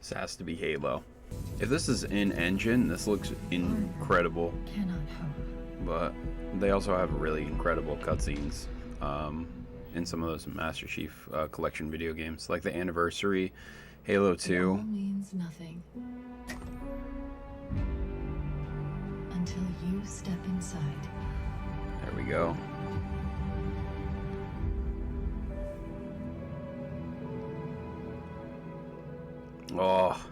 This has to be Halo. If this is in engine, this looks incredible. But they also have really incredible cutscenes in some of those Master Chief Collection video games, like the Anniversary, Halo 2. It all means nothing until you step inside. There we go. Oh,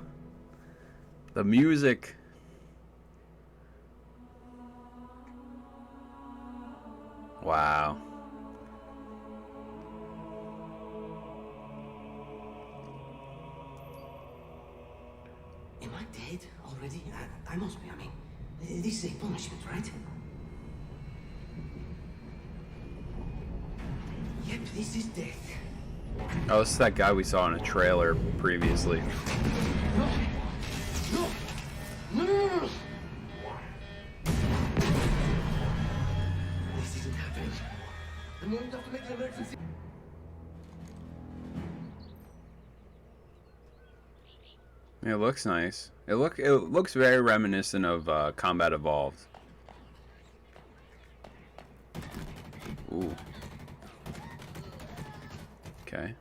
the music. Wow. Am I dead already? I must be. I mean, this is a punishment, right? Yep, this is death. Oh, this is that guy we saw in a trailer previously. No! This isn't happening. I'm going to have to make an emergency. It looks nice. It looks very reminiscent of Combat Evolved. Ooh. Okay.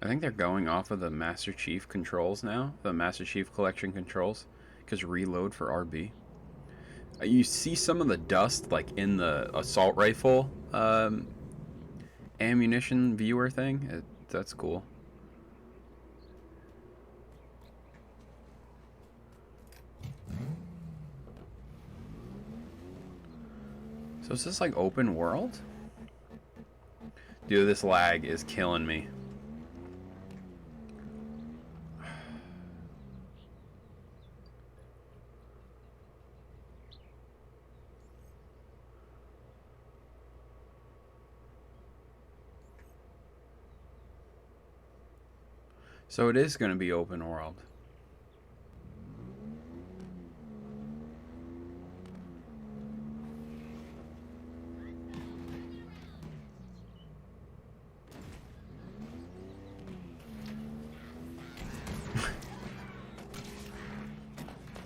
I think they're going off of the Master Chief controls now. The Master Chief Collection controls. Because reload for RB. You see some of the dust like in the assault rifle ammunition viewer thing. That's cool. So is this like open world? Dude, this lag is killing me. So it is going to be open world.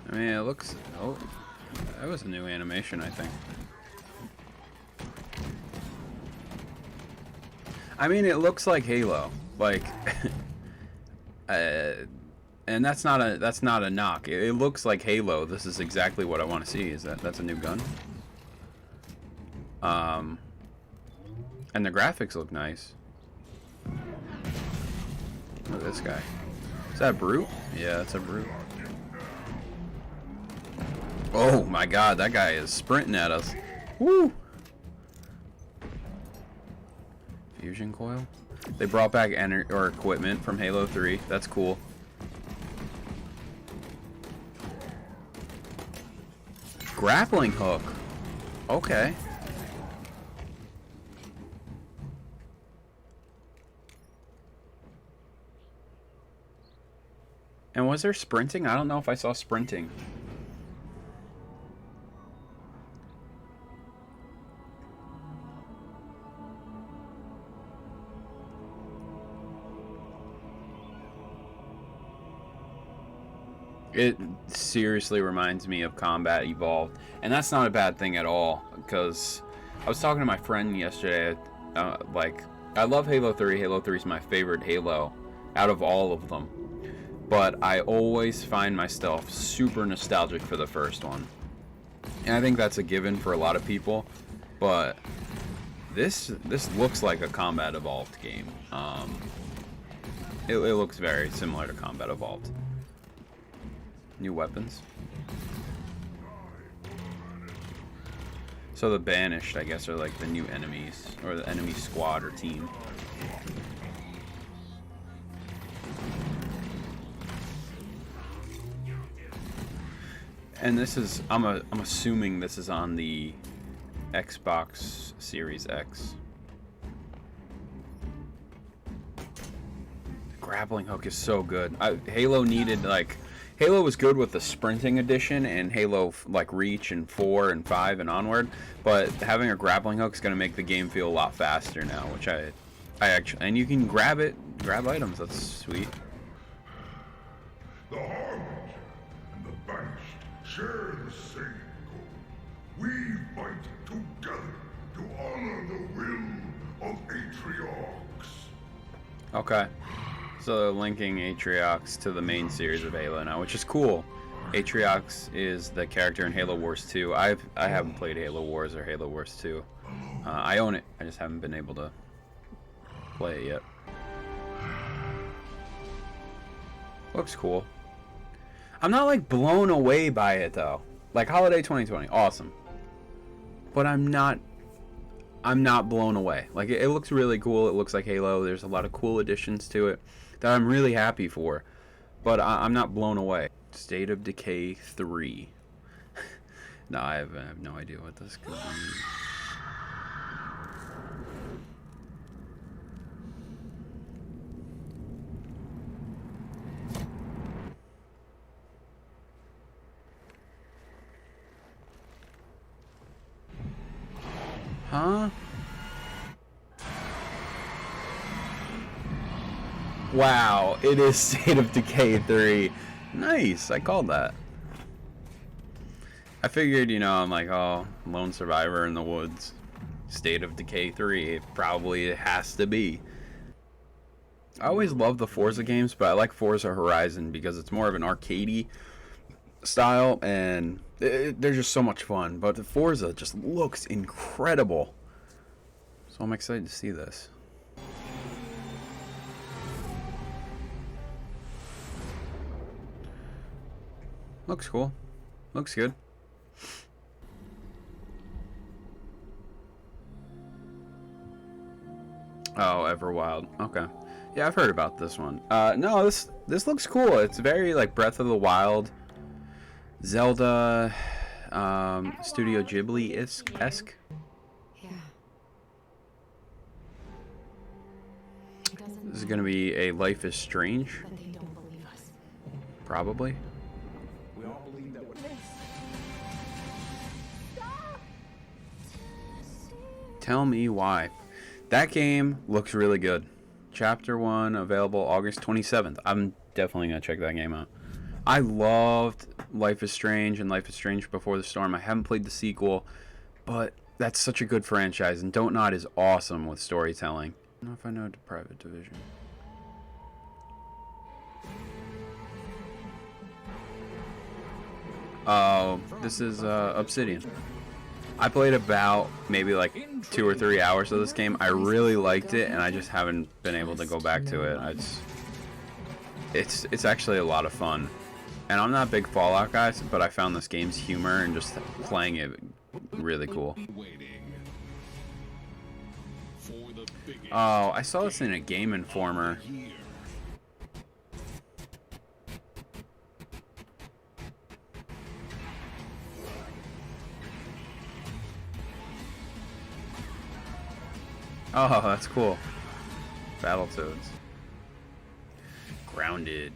I mean, it looks... Oh, that was a new animation, I think. I mean, it looks like Halo. Like... and that's not a knock. It looks like Halo. This is exactly what I want to see. That's a new gun? And the graphics look nice. Look at this guy. Is that a brute? Yeah, that's a brute. Oh my god, that guy is sprinting at us. Woo! Fusion coil? They brought back equipment from Halo 3. That's cool. Grappling hook. Okay. And was there sprinting? I don't know if I saw sprinting. It seriously reminds me of Combat Evolved, and that's not a bad thing at all, because I was talking to my friend yesterday, like, I love Halo 3. Halo 3 is my favorite Halo out of all of them, but I always find myself super nostalgic for the first one, and I think that's a given for a lot of people, but this looks like a Combat Evolved game. It looks very similar to Combat Evolved. New weapons. So the Banished, I guess, are like the new enemies, or the enemy squad or team. And this is, I'm assuming this is on the Xbox Series X. The grappling hook is so good. Halo needed, like, Halo was good with the sprinting edition and Halo like Reach and 4 and 5 and onward, but having a grappling hook is going to make the game feel a lot faster now, which I actually, and you can grab items. That's sweet. The Harbinger and the Banished share the same goal. We fight together to honor the will of Atriox. Okay. So they're linking Atriox to the main series of Halo now, which is cool. Atriox is the character in Halo Wars 2. I haven't played Halo Wars or Halo Wars 2. I own it. I just haven't been able to play it yet. Looks cool. I'm not like blown away by it though. Like Holiday 2020, awesome. But I'm not blown away. Like it looks really cool. It looks like Halo. There's a lot of cool additions to it that I'm really happy for. But I'm not blown away. State of Decay 3. No, I have no idea what this could be. Huh? Wow, it is State of Decay 3. Nice, I called that. I figured, you know, I'm like, oh, lone survivor in the woods. State of Decay 3, it probably has to be. I always love the Forza games, but I like Forza Horizon because it's more of an arcadey style, and they're just so much fun. But the Forza just looks incredible. So I'm excited to see this. Looks cool. Looks good. Oh, Everwild. Okay. Yeah, I've heard about this one. No, this looks cool. It's very like Breath of the Wild, Zelda, Studio Ghibli-esque. Yeah. This is gonna be a Life is Strange. But they don't believe us. Probably. We all believe that we're... Tell me why. That game looks really good. Chapter 1 available August 27th. I'm definitely going to check that game out. I loved Life is Strange and Life is Strange Before the Storm. I haven't played the sequel, but that's such a good franchise. And Don't Nod is awesome with storytelling. I don't know if I know Private Division. Oh, this is Obsidian. I played about maybe like 2 or 3 hours of this game. I really liked it, and I just haven't been able to go back to it. It's actually a lot of fun. And I'm not a big Fallout guy, but I found this game's humor and just playing it really cool. Oh, I saw this in a Game Informer. Oh, that's cool. Battletoads. Grounded.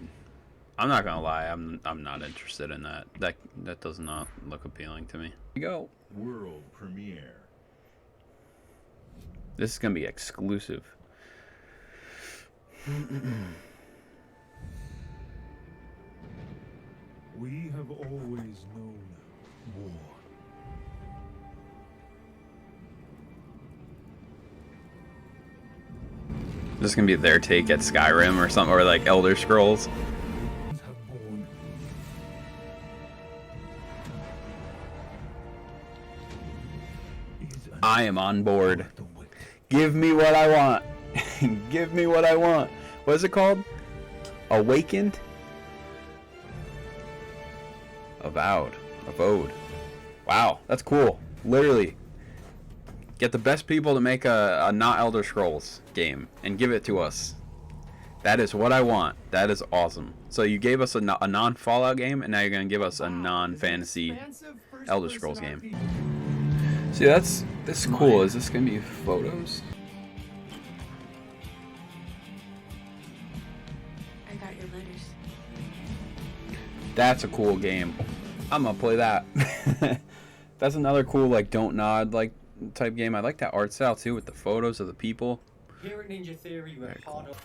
I'm not gonna lie, I'm not interested in that. That does not look appealing to me. Here we go. World premiere. This is gonna be exclusive. We have always known war. This is gonna be their take at Skyrim or something, or like Elder Scrolls. Have born. I am on board. Give me what I want. Give me what I want. What is it called? Awakened? Avowed. Avowed. Wow, that's cool. Literally. Get the best people to make a not Elder Scrolls game and give it to us. That is what I want. That is awesome. So you gave us a non-Fallout game, and now you're going to give us a non-fantasy Elder Scrolls game. See, this is cool. Is this going to be photos? I got your letters. That's a cool game. I'm going to play that. That's another cool, like, Don't Nod, like, type game. I like that art style, too, with the photos of the people. Here at Ninja Theory, we're hard up.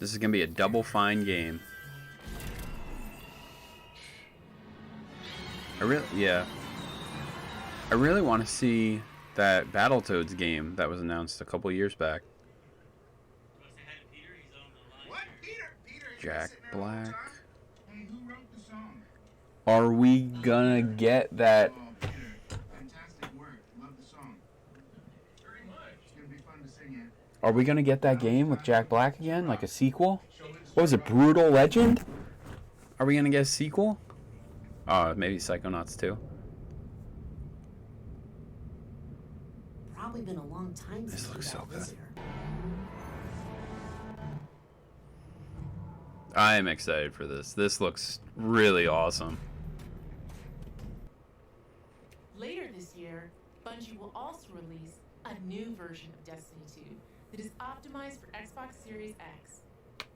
This is gonna be a double fine game. I really want to see that Battletoads game that was announced a couple years back. Jack Black. Are we gonna get that? Are we gonna get that game with Jack Black again, like a sequel? What was it, Brutal Legend? Are we gonna get a sequel? Oh, maybe Psychonauts 2. Probably been a long time since This looks so good. here. I am excited for this. This looks really awesome. Later this year, Bungie will also release a new version of Destiny 2 that is optimized for Xbox Series X.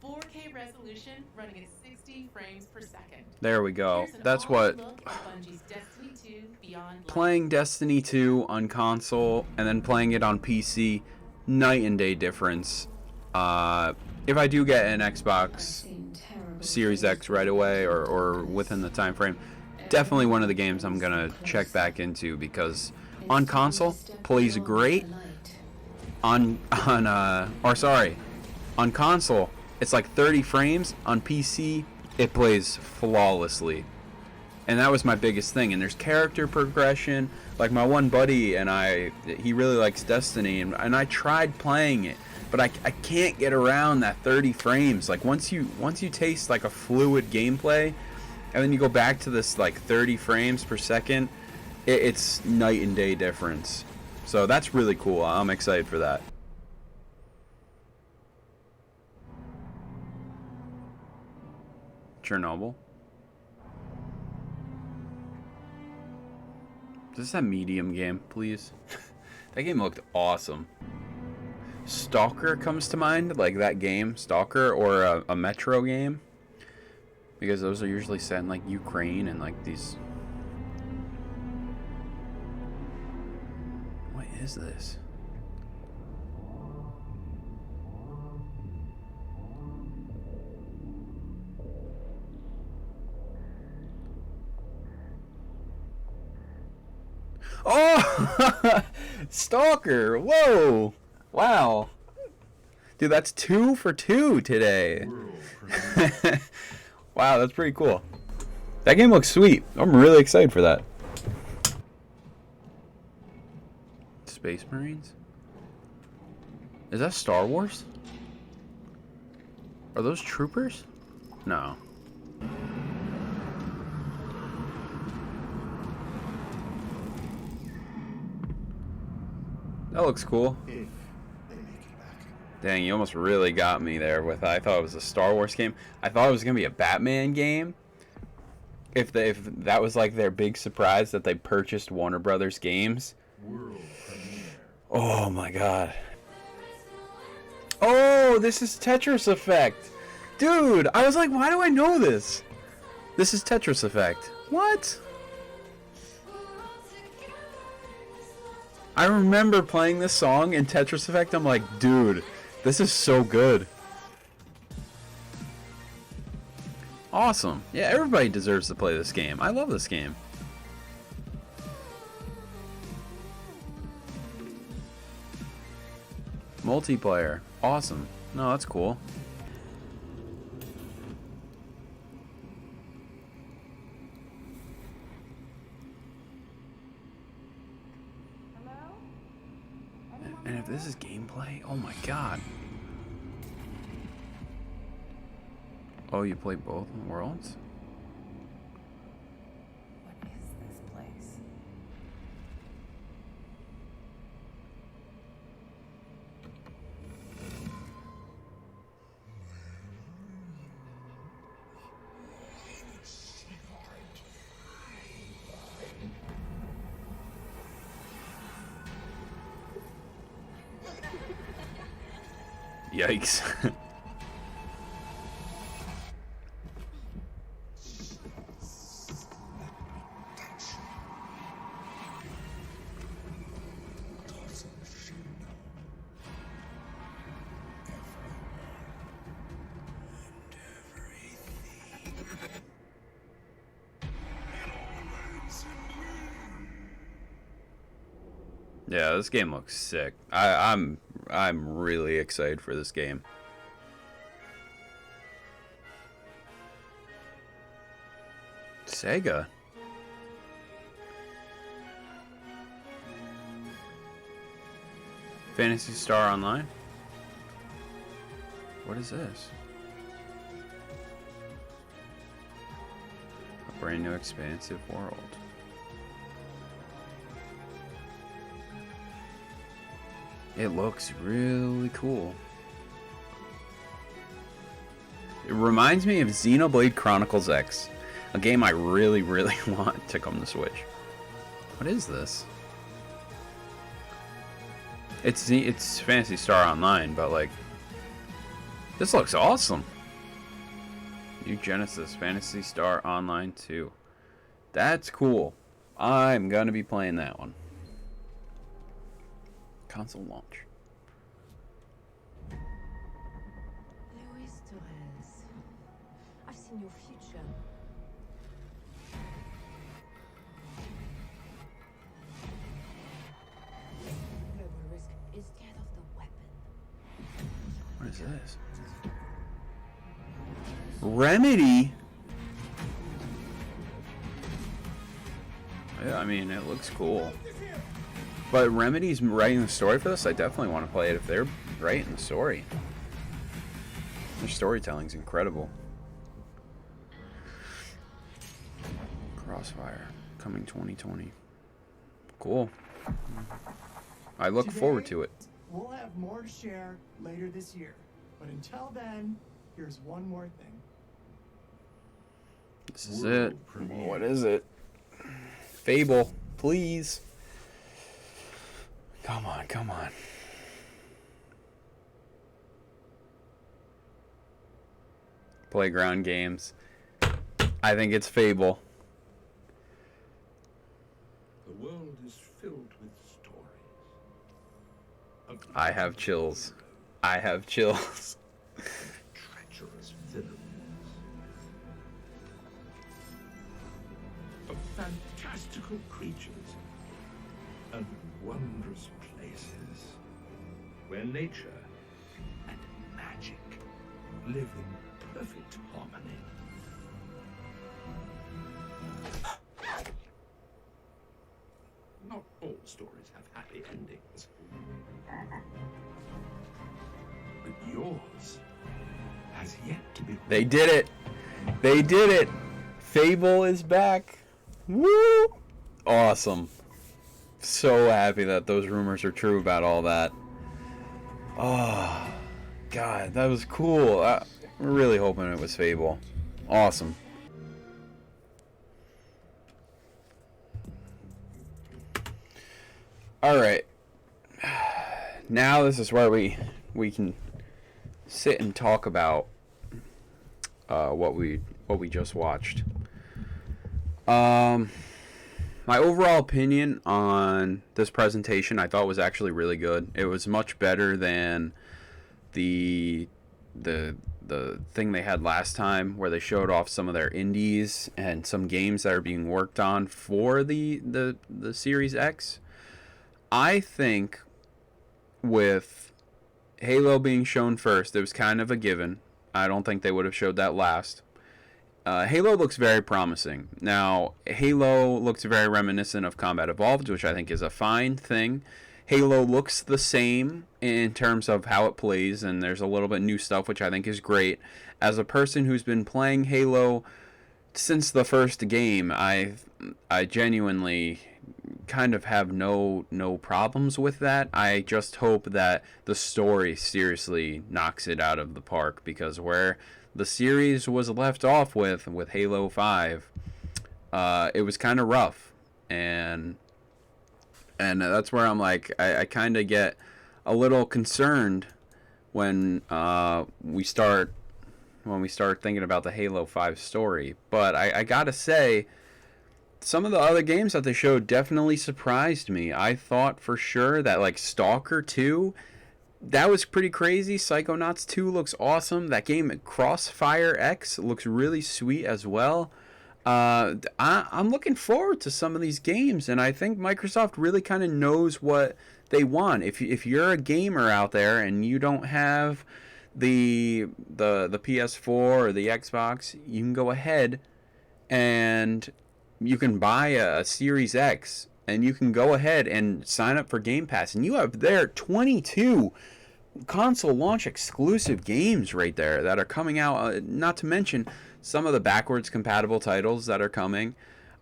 4K resolution running at 60 frames per second. There we go. That's what Bungie's Destiny 2 Beyond playing Destiny 2 on console and then playing it on PC, night and day difference. If I do get an Xbox Series X right away or within the time frame, definitely one of the games I'm gonna check back into, because on console plays great. On console it's like 30 frames. On PC it plays flawlessly, and that was my biggest thing. And there's character progression. Like my one buddy and he really likes Destiny, and I tried playing it, but I can't get around that 30 frames. Like once you taste like a fluid gameplay, and then you go back to this like 30 frames per second, it's night and day difference. So that's really cool. I'm excited for that. Chernobyl. Is this a medium game, please? That game looked awesome. Stalker comes to mind, like that game, Stalker, or a Metro game, because those are usually set in like Ukraine and like these. What is this? Oh! Stalker! Whoa! Wow. Dude, that's 2 for 2 today. Wow, that's pretty cool. That game looks sweet. I'm really excited for that. Space Marines? Is that Star Wars? Are those troopers? No. That looks cool. Dang, you almost really got me there with I thought it was a Star Wars game. I thought it was going to be a Batman game. If that was like their big surprise that they purchased Warner Brothers games. Oh my god. Oh, this is Tetris Effect. Dude, I was like, why do I know this? This is Tetris Effect. What? I remember playing this song in Tetris Effect. I'm like, dude, this is so good. Awesome. Yeah, everybody deserves to play this game. I love this game. Multiplayer. Awesome. No, that's cool. And if this is gameplay, oh my god. Oh, you play both worlds? What is this place? Yikes. Yeah, this game looks sick. I'm really excited for this game. SEGA. Phantasy Star Online? What is this? A brand new expansive world. It looks really cool. It reminds me of Xenoblade Chronicles X, a game I really, really want to come to Switch. What is this? It's Phantasy Star Online, but like, this looks awesome. New Genesis Phantasy Star Online 2. That's cool. I'm gonna be playing that one. Console launch. Luis Torres, I've seen your future. Global risk is scared of the weapon. What is this? Remedy? Yeah, I mean, it looks cool. But Remedy's writing the story for this. I definitely want to play it if they're writing the story. Their storytelling's incredible. CROSSFIRE, coming 2020. Cool. I look forward to it. We'll have more to share later this year. But until then, here's one more thing. This is it. What is it? Fable, please. Come on, come on. Playground games. I think it's Fable. The world is filled with stories. I have chills. I have chills. Treacherous villains. Of fantastical creatures. And wondrous places. Where nature and magic live in perfect harmony. Not all stories have happy endings. But yours has yet to be. They did it. They did it. Fable is back. Woo! Awesome. So happy that those rumors are true about all that. Oh, God, that was cool. I'm really hoping it was Fable. Awesome. All right. Now this is where we can sit and talk about what we just watched. My overall opinion on this presentation, I thought was actually really good. It was much better than the thing they had last time, where they showed off some of their indies and some games that are being worked on for the Series X. I think with Halo being shown first, it was kind of a given. I don't think they would have showed that last. Halo looks very promising. Now, Halo looks very reminiscent of Combat Evolved, which I think is a fine thing. Halo looks the same in terms of how it plays, and there's a little bit new stuff, which I think is great. As a person who's been playing Halo since the first game, I genuinely kind of have no problems with that. I just hope that the story seriously knocks it out of the park, because where the series was left off with Halo 5, it was kind of rough, and that's where I'm like, I kind of get a little concerned when we start thinking about the Halo 5 story. But I gotta say, some of the other games that they showed definitely surprised me. I thought for sure that, like, Stalker 2, that was pretty crazy. Psychonauts 2 looks awesome. That game, Crossfire X, looks really sweet as well. I'm looking forward to some of these games, and I think Microsoft really kind of knows what they want. If you're a gamer out there and you don't have the PS4 or the Xbox, you can go ahead and you can buy a Series X, and you can go ahead and sign up for Game Pass, and you have there 22 console launch exclusive games right there that are coming out, not to mention some of the backwards compatible titles that are coming.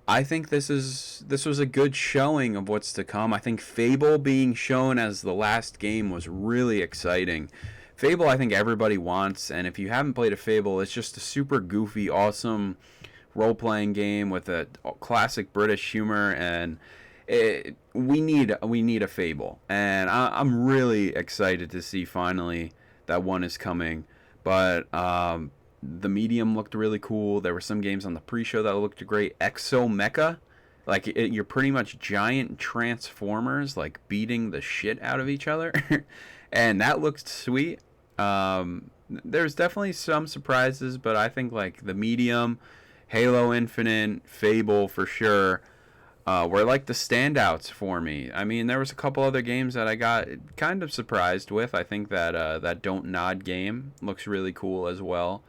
I think this was a good showing of what's to come. I think Fable being shown as the last game was really exciting. Fable, I think everybody wants, and if you haven't played a Fable, it's just a super goofy, awesome role-playing game with a classic British humor, and we need a Fable, and I'm really excited to see finally that one is coming. But the Medium looked really cool. There were some games on the pre-show that looked great. Exo Mecha, like you're pretty much giant transformers like beating the shit out of each other, and that looked sweet. There's definitely some surprises, but I think like the Medium, Halo Infinite, Fable for sure were like the standouts for me. I mean, there was a couple other games that I got kind of surprised with. I think that that Don't Nod game looks really cool as well.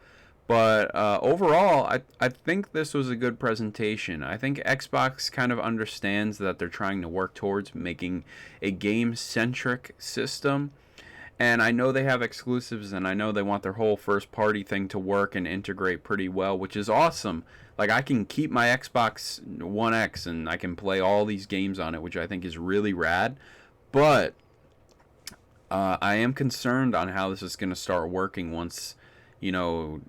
But overall, I think this was a good presentation. I think Xbox kind of understands that they're trying to work towards making a game-centric system. And I know they have exclusives, and I know they want their whole first-party thing to work and integrate pretty well, which is awesome. Like, I can keep my Xbox One X, and I can play all these games on it, which I think is really rad. But I am concerned on how this is going to start working once, you know,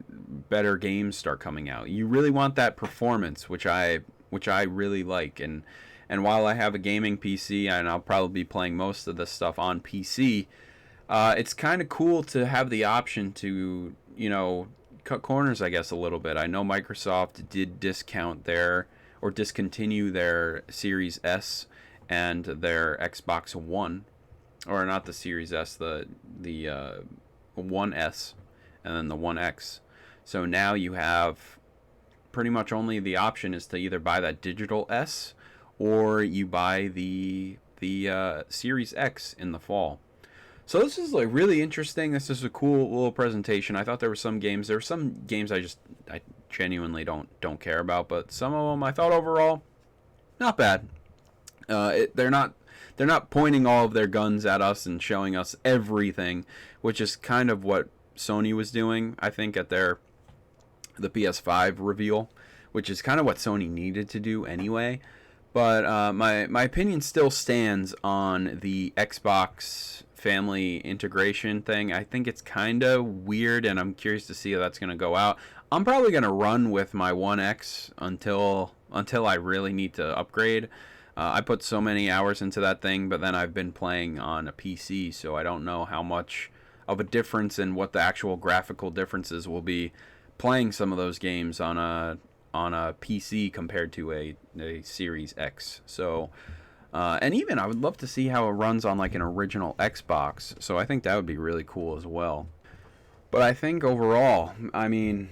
better games start coming out. You really want that performance, which I really like. And while I have a gaming PC, and I'll probably be playing most of this stuff on PC, it's kind of cool to have the option to, you know, cut corners, I guess, a little bit. I know Microsoft did discontinue their Series S and their Xbox One, or not the Series S, the One S, and then the One X. So now you have pretty much only the option is to either buy that digital S or you buy the Series X in the fall. So this is like really interesting. This is a cool little presentation. I thought there were some games. There were some games I genuinely don't care about, but some of them I thought overall not bad. They're not pointing all of their guns at us and showing us everything, which is kind of what Sony was doing, I think, at the PS5 reveal, which is kind of what Sony needed to do anyway. But my opinion still stands on the Xbox family integration thing. I think it's kind of weird, and I'm curious to see how that's going to go out. I'm probably going to run with my One X until I really need to upgrade. I put so many hours into that thing, but then I've been playing on a PC, so I don't know how much of a difference and what the actual graphical differences will be playing some of those games on a PC compared to a Series X. So and even I would love to see how it runs on like an original Xbox. So I think that would be really cool as well. But I think overall, I mean,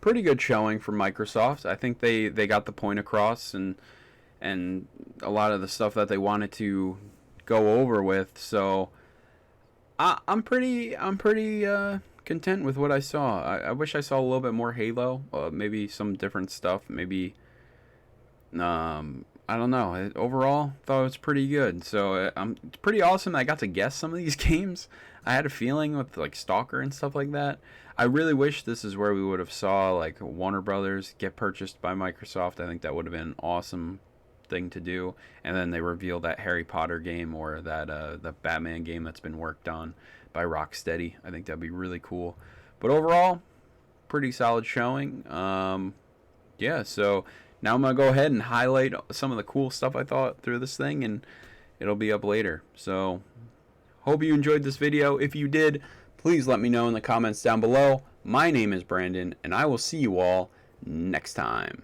pretty good showing from Microsoft. I think they got the point across, and a lot of the stuff that they wanted to go over with. So I'm pretty content with what I saw. I wish I saw a little bit more Halo, maybe some different stuff, maybe I don't know. Overall, thought it was pretty good. So it's pretty awesome that I got to guess some of these games. I had a feeling with like Stalker and stuff like that. I really wish this is where we would have saw like Warner Brothers get purchased by Microsoft. I think that would have been an awesome thing to do. And then they reveal that Harry Potter game or that the Batman game that's been worked on by Rocksteady. I think that'd be really cool. But overall, pretty solid showing. Yeah, so now I'm going to go ahead and highlight some of the cool stuff I thought through this thing, and it'll be up later. So, hope you enjoyed this video. If you did, please let me know in the comments down below. My name is Brandon, and I will see you all next time.